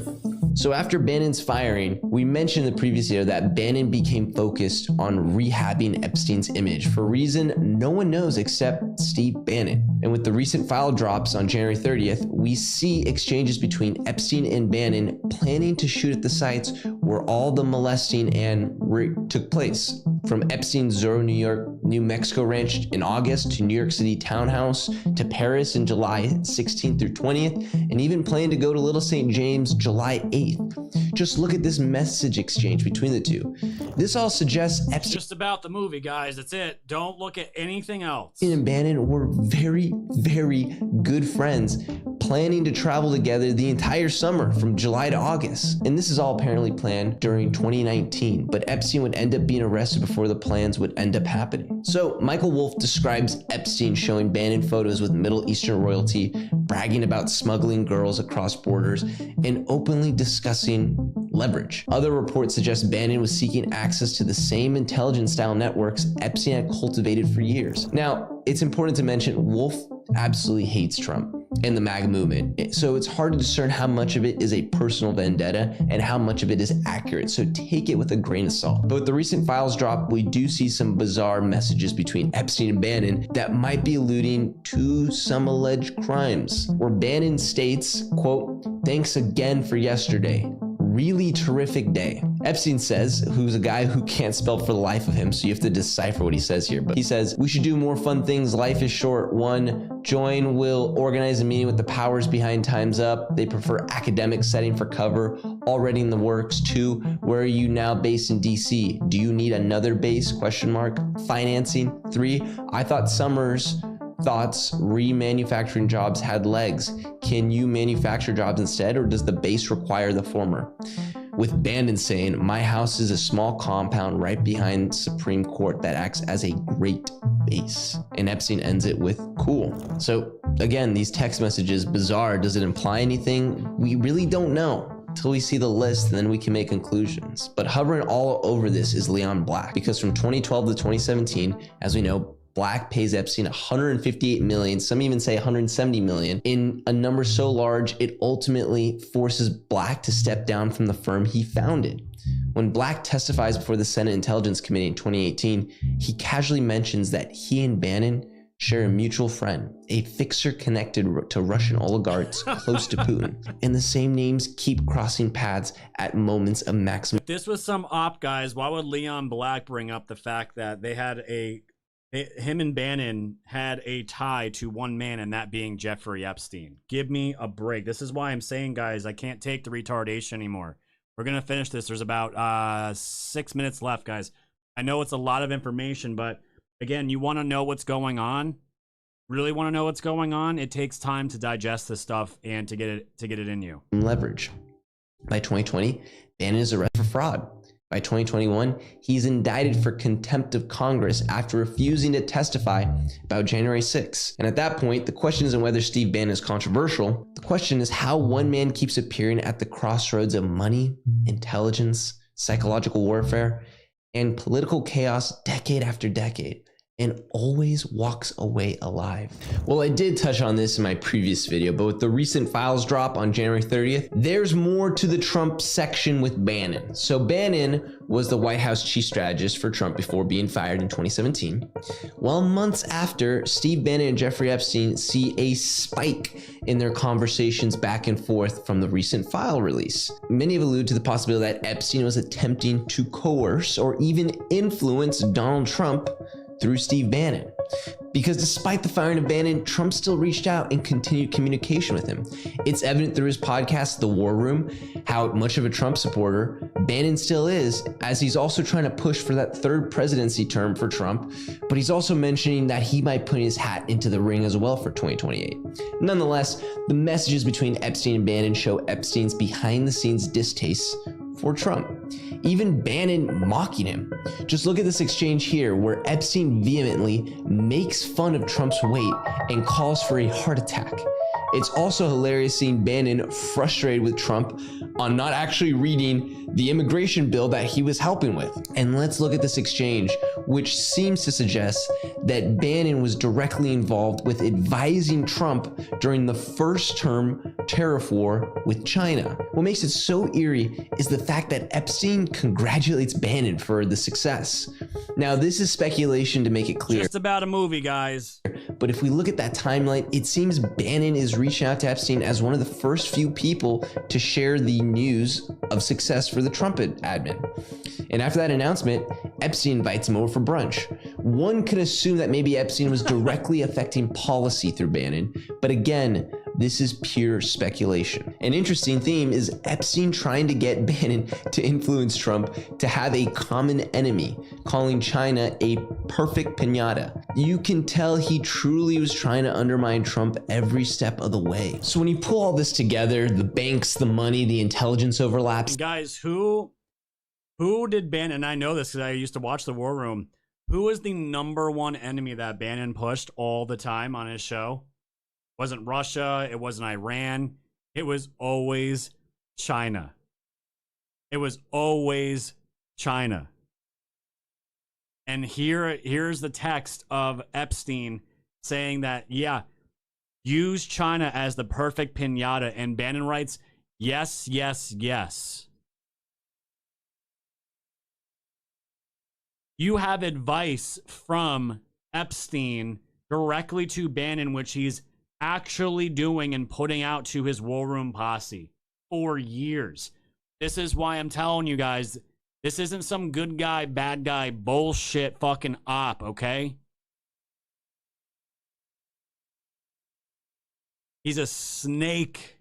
So after Bannon's firing, we mentioned the previous year that Bannon became focused on rehabbing Epstein's image for a reason no one knows except Steve Bannon. And with the recent file drops on January 30th, we see exchanges between Epstein and Bannon planning to shoot at the sites where all the molesting and rape took place. From Epstein's Zorro, New Mexico ranch in August to New York City townhouse to Paris in July 16th through 20th, and even planned to go to Little St. James July 8th. Just look at this message exchange between the two. This all suggests Epstein just about the movie, guys. That's it. Don't look at anything else. And Bannon were very, very good friends, planning to travel together the entire summer from July to August. And this is all apparently planned during 2019, but Epstein would end up being arrested before the plans would end up happening. So Michael Wolff describes Epstein showing Bannon photos with Middle Eastern royalty, bragging about smuggling girls across borders, and openly discussing leverage. Other reports suggest Bannon was seeking access to the same intelligence-style networks Epstein had cultivated for years. Now, it's important to mention Wolff absolutely hates Trump. and the MAGA movement. So it's hard to discern how much of it is a personal vendetta and how much of it is accurate. So take it with a grain of salt. But with the recent files drop, we do see some bizarre messages between Epstein and Bannon that might be alluding to some alleged crimes, where Bannon states, quote, "Thanks again for yesterday. Really terrific day." Epstein says, who's a guy who can't spell for the life of him, so you have to decipher what he says here, but he says, "We should do more fun things. Life is short. 1, join will organize a meeting with the powers behind Time's Up. They prefer academic setting for cover, already in the works. 2, where are you now based in DC? Do you need another base? Question mark. Financing. 3, I thought Summers thoughts remanufacturing jobs had legs. Can you manufacture jobs instead, or does the base require the former?" With Bannon saying, "My house is a small compound right behind Supreme Court that acts as a great base." And Epstein ends it with, "Cool." So again, these text messages, bizarre. Does it imply anything? We really don't know until we see the list, and then we can make conclusions. But hovering all over this is Leon Black, because from 2012 to 2017, as we know, Black pays Epstein $158 million, some even say $170 million, in a number so large it ultimately forces Black to step down from the firm he founded. When Black testifies before the Senate Intelligence Committee in 2018, he casually mentions that he and Bannon share a mutual friend, a fixer connected to Russian oligarchs close to Putin, and the same names keep crossing paths at moments of maximum. If this was some op, guys, why would Leon Black bring up the fact that they had him and Bannon had a tie to one man, and that being Jeffrey Epstein? Give me a break. This is why I'm saying, guys, I can't take the retardation anymore. We're going to finish this. There's about 6 minutes left, guys. I know it's a lot of information, but again, you want to know what's going on? Really want to know what's going on? It takes time to digest this stuff and to get it in you. Leverage. By 2020, Bannon is arrested for fraud. By 2021, he's indicted for contempt of Congress after refusing to testify about January 6th. And at that point, the question isn't whether Steve Bannon is controversial. The question is how one man keeps appearing at the crossroads of money, intelligence, psychological warfare, and political chaos decade after decade, and always walks away alive. Well, I did touch on this in my previous video, but with the recent files drop on January 30th, there's more to the Trump section with Bannon. So Bannon was the White House chief strategist for Trump before being fired in 2017. Well, months after, Steve Bannon and Jeffrey Epstein see a spike in their conversations back and forth from the recent file release. Many have alluded to the possibility that Epstein was attempting to coerce or even influence Donald Trump through Steve Bannon. Because despite the firing of Bannon, Trump still reached out and continued communication with him. It's evident through his podcast, The War Room, how much of a Trump supporter Bannon still is, as he's also trying to push for that third presidency term for Trump, but he's also mentioning that he might put his hat into the ring as well for 2028. Nonetheless, the messages between Epstein and Bannon show Epstein's behind-the-scenes distaste for Trump, even Bannon mocking him. Just look at this exchange here where Epstein vehemently makes fun of Trump's weight and calls for a heart attack. It's also hilarious seeing Bannon frustrated with Trump on not actually reading the immigration bill that he was helping with. And let's look at this exchange, which seems to suggest that Bannon was directly involved with advising Trump during the first term tariff war with China. What makes it so eerie is the fact that Epstein congratulates Bannon for the success. Now, this is speculation to make it clear. Just about a movie, guys. But if we look at that timeline, it seems Bannon is reaching out to Epstein as one of the first few people to share the news of success for the Trump admin. And after that announcement, Epstein invites him over for brunch. One could assume that maybe Epstein was directly affecting policy through Bannon, but again, this is pure speculation. An interesting theme is Epstein trying to get Bannon to influence Trump to have a common enemy, calling China a perfect piñata. You can tell he truly was trying to undermine Trump every step of the way. So when you pull all this together, the banks, the money, the intelligence overlaps. Guys, who did Bannon, and I know this because I used to watch The War Room, who is the number one enemy that Bannon pushed all the time on his show? It wasn't Russia, it wasn't Iran, it was always China. It was always China. And here's the text of Epstein saying that, yeah, Use China as the perfect piñata. And Bannon writes, yes, yes, yes. You have advice from Epstein directly to Bannon, which he's actually doing and putting out to his War Room posse for years. This is why I'm telling you guys, this isn't some good guy, bad guy bullshit fucking op, okay? He's a snake.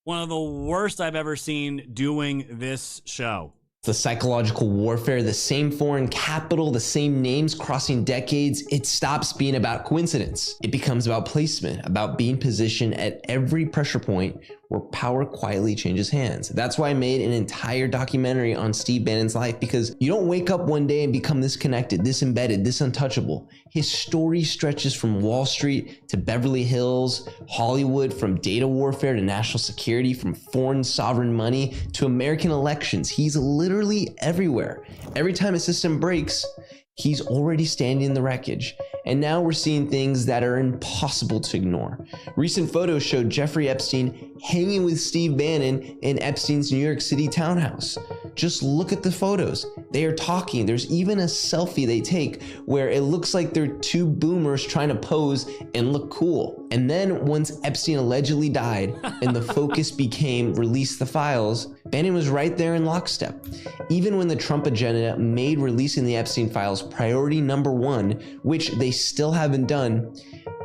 One of the worst I've ever seen doing this show. The psychological warfare, the same foreign capital, the same names crossing decades, it stops being about coincidence. It becomes about placement, about being positioned at every pressure point where power quietly changes hands. That's why I made an entire documentary on Steve Bannon's life, because you don't wake up one day and become this connected, this embedded, this untouchable. His story stretches from Wall Street to Beverly Hills, Hollywood, from data warfare to national security, from foreign sovereign money to American elections. He's literally everywhere. Every time a system breaks, he's already standing in the wreckage. And now we're seeing things that are impossible to ignore. Recent photos showed Jeffrey Epstein hanging with Steve Bannon in Epstein's New York City townhouse. Just look at the photos. They are talking. There's even a selfie they take where it looks like they're two boomers trying to pose and look cool. And then once Epstein allegedly died and the focus became release the files, Bannon was right there in lockstep. Even when the Trump agenda made releasing the Epstein files priority number one, which they still haven't done,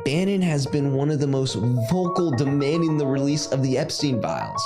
Bannon has been one of the most vocal demanding the release of the Epstein files.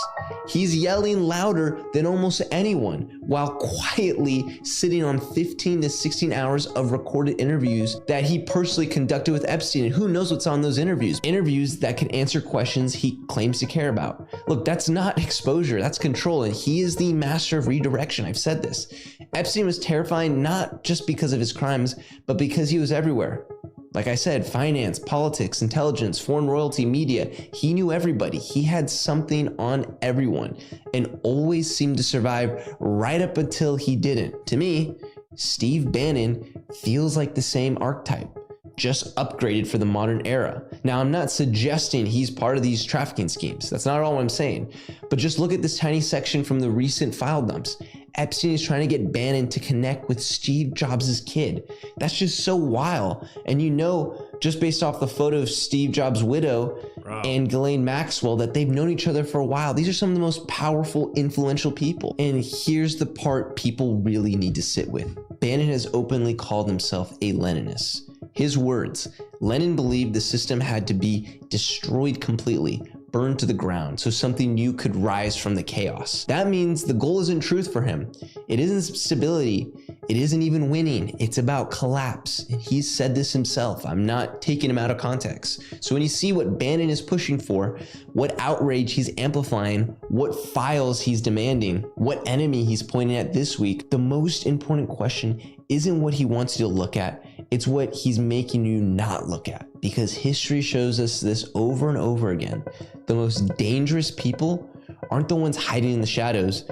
He's yelling louder than almost anyone while quietly sitting on 15 to 16 hours of recorded interviews that he personally conducted with Epstein. And who knows what's on those interviews? Interviews that can answer questions he claims to care about. Look, that's not exposure, that's control. And he is the master of redirection. I've said this. Epstein was terrifying not just because of his crimes, but because he was everywhere. Like I said, finance, politics, intelligence, foreign royalty, media. He knew everybody. He had something on everyone and always seemed to survive right up until he didn't. To me, Steve Bannon feels like the same archetype, just upgraded for the modern era. Now, I'm not suggesting he's part of these trafficking schemes. That's not all I'm saying. But just look at this tiny section from the recent file dumps. Epstein is trying to get Bannon to connect with Steve Jobs' kid. That's just so wild. And you know, just based off the photo of Steve Jobs' widow and Ghislaine Maxwell, that they've known each other for a while. These are some of the most powerful, influential people. And here's the part people really need to sit with. Bannon has openly called himself a Leninist. His words, Lenin believed the system had to be destroyed completely, burned to the ground, so something new could rise from the chaos. That means the goal isn't truth for him. It isn't stability. It isn't even winning. It's about collapse. And he's said this himself. I'm not taking him out of context. So when you see what Bannon is pushing for, what outrage he's amplifying, what files he's demanding, what enemy he's pointing at this week, the most important question isn't what he wants you to look at. It's what he's making you not look at. Because history shows us this over and over again. The most dangerous people aren't the ones hiding in the shadows.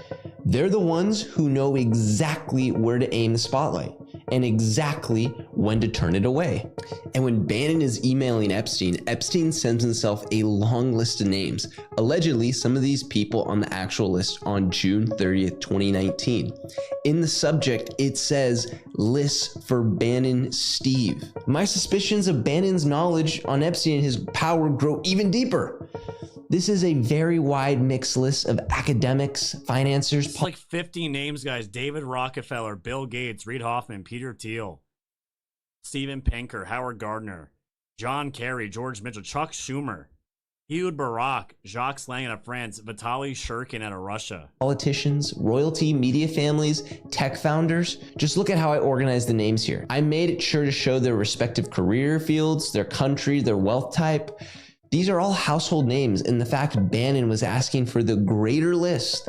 They're the ones who know exactly where to aim the spotlight and exactly when to turn it away. And when Bannon is emailing Epstein, Epstein sends himself a long list of names. Allegedly, some of these people on the actual list on June 30th, 2019. In the subject, it says, "List for Bannon Steve." My suspicions of Bannon's knowledge on Epstein and his power grow even deeper. This is a very wide mixed list of academics, financiers. It's like 50 names, guys. David Rockefeller, Bill Gates, Reid Hoffman, Peter Thiel, Steven Pinker, Howard Gardner, John Kerry, George Mitchell, Chuck Schumer, Ehud Barak, Jacques Lang out of France, Vitaly Shurkin out of Russia. Politicians, royalty, media families, tech founders. Just look at how I organized the names here. I made it sure to show their respective career fields, their country, their wealth type. These are all household names, and the fact Bannon was asking for the greater list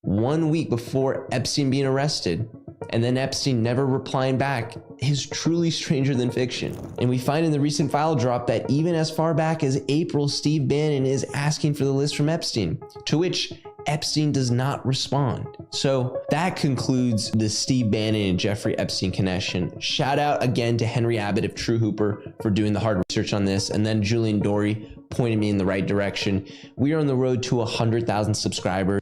1 week before Epstein being arrested, and then Epstein never replying back, is truly stranger than fiction. And we find in the recent file drop that even as far back as April, Steve Bannon is asking for the list from Epstein, to which Epstein does not respond. So that concludes the Steve Bannon and Jeffrey Epstein connection. Shout out again to Henry Abbott of True Hooper for doing the hard research on this, and then Julian Dory pointed me in the right direction. We are on the road to 100,000 subscribers.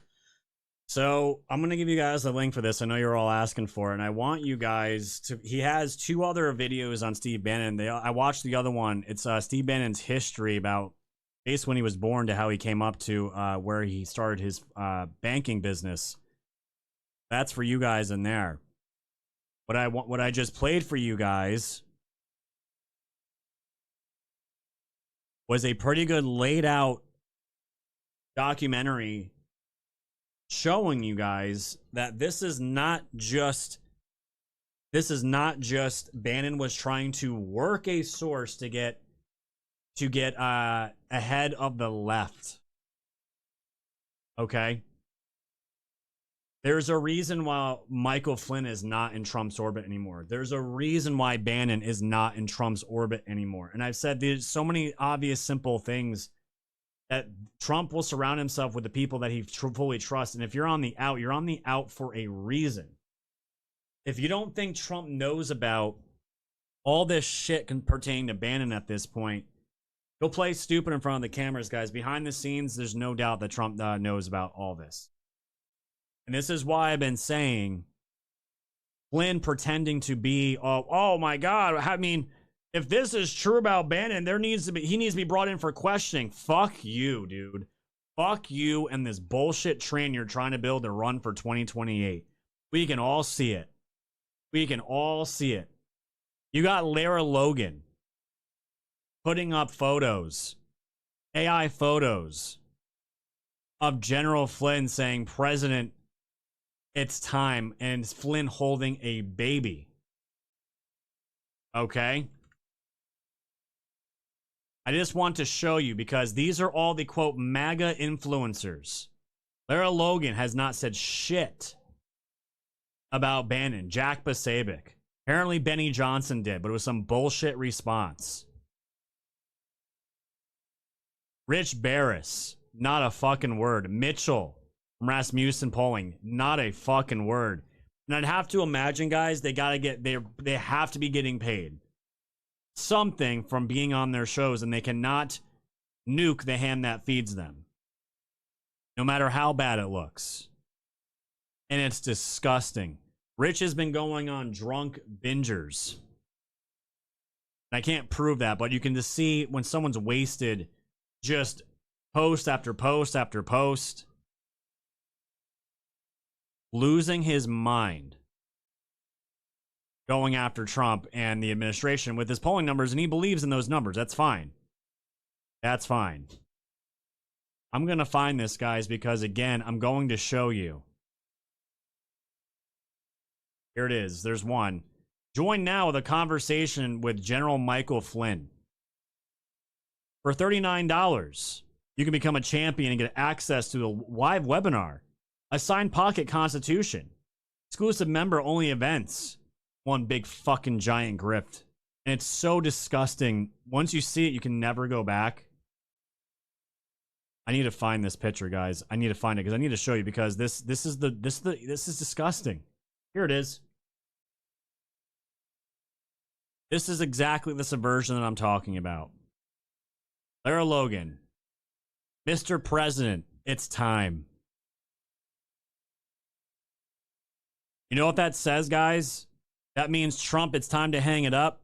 So I'm going to give you guys a link for this. I know you're all asking for it, and I want you guys to... He has 2 other videos on Steve Bannon. I watched the other one. It's Steve Bannon's history about basically when he was born to how he came up to where he started his banking business. That's for you guys in there. What I just played for you guys was a pretty good laid out documentary showing you guys that this is not just Bannon was trying to work a source to get ahead of the left. Okay? There's a reason why Michael Flynn is not in Trump's orbit anymore. There's a reason why Bannon is not in Trump's orbit anymore. And I've said there's so many obvious, simple things that Trump will surround himself with the people that he fully trusts. And if you're on the out, you're on the out for a reason. If you don't think Trump knows about all this shit pertaining to Bannon at this point, he'll play stupid in front of the cameras, guys. Behind the scenes, there's no doubt that Trump knows about all this. And this is why I've been saying Flynn pretending to be, oh my God. I mean, if this is true about Bannon, he needs to be brought in for questioning. Fuck you, dude. Fuck you and this bullshit train you're trying to build to run for 2028. We can all see it. We can all see it. You got Lara Logan putting up photos, AI photos of General Flynn saying, President, it's time, and Flynn holding a baby. Okay? I just want to show you because these are all the, quote, MAGA influencers. Lara Logan has not said shit about Bannon. Jack Basabic. Apparently Benny Johnson did, but it was some bullshit response. Rich Barris. Not a fucking word. Mitchell from Rasmussen Polling. Not a fucking word. And I'd have to imagine, guys, they have to be getting paid something from being on their shows, and they cannot nuke the hand that feeds them, no matter how bad it looks. And it's disgusting. Rich has been going on drunk bingers. I can't prove that, but you can just see when someone's wasted, just post after post after post, losing his mind, going after Trump and the administration with his polling numbers, and he believes in those numbers. That's fine. That's fine. I'm going to find this, guys, because, again, I'm going to show you. Here it is. There's one. Join now with a conversation with General Michael Flynn. For $39, you can become a champion and get access to a live webinar, a signed pocket constitution, exclusive member-only events. One big fucking giant grift. And it's so disgusting. Once you see it, you can never go back. I need to find this picture, guys. I need to find it because I need to show you because this is disgusting. Here it is. This is exactly the subversion that I'm talking about. Lara Logan. Mr. President, it's time. You know what that says, guys? That means Trump, it's time to hang it up.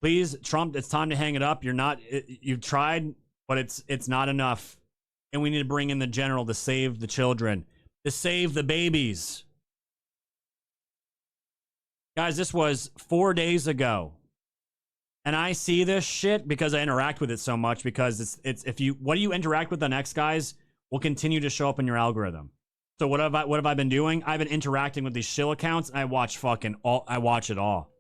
Please, Trump, it's time to hang it up. You've tried, but it's not enough. And we need to bring in the general to save the children, to save the babies. Guys, this was 4 days ago. And I see this shit because I interact with it so much because what do you interact with the next, guys, will continue to show up in your algorithm. So what have I been doing? I've been interacting with these shill accounts, and I watch it all.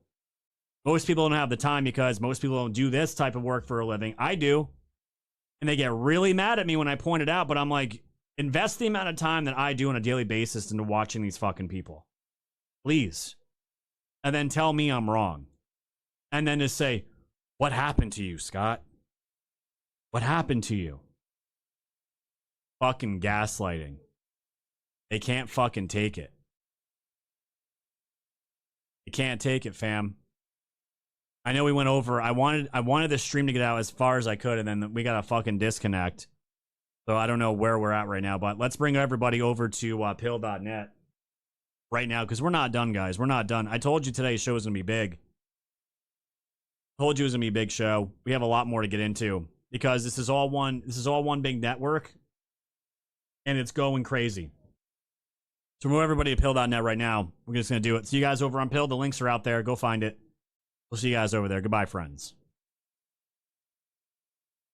Most people don't have the time because most people don't do this type of work for a living. I do. And they get really mad at me when I point it out, but I'm like, invest the amount of time that I do on a daily basis into watching these fucking people. Please. And then tell me I'm wrong. And then just say, what happened to you, Scott? What happened to you? Fucking gaslighting. They can't fucking take it. You can't take it, fam. I know we went over. I wanted the stream to get out as far as I could, and then we got a fucking disconnect. So I don't know where we're at right now, but let's bring everybody over to pill.net right now, because we're not done, guys. We're not done. I told you today's show is going to be big. Told you it was going to be a big show. We have a lot more to get into because this is all one big network, and it's going crazy. So move everybody to pill.net right now. We're just going to do it. See you guys over on Pill. The links are out there. Go find it. We'll see you guys over there. Goodbye, friends.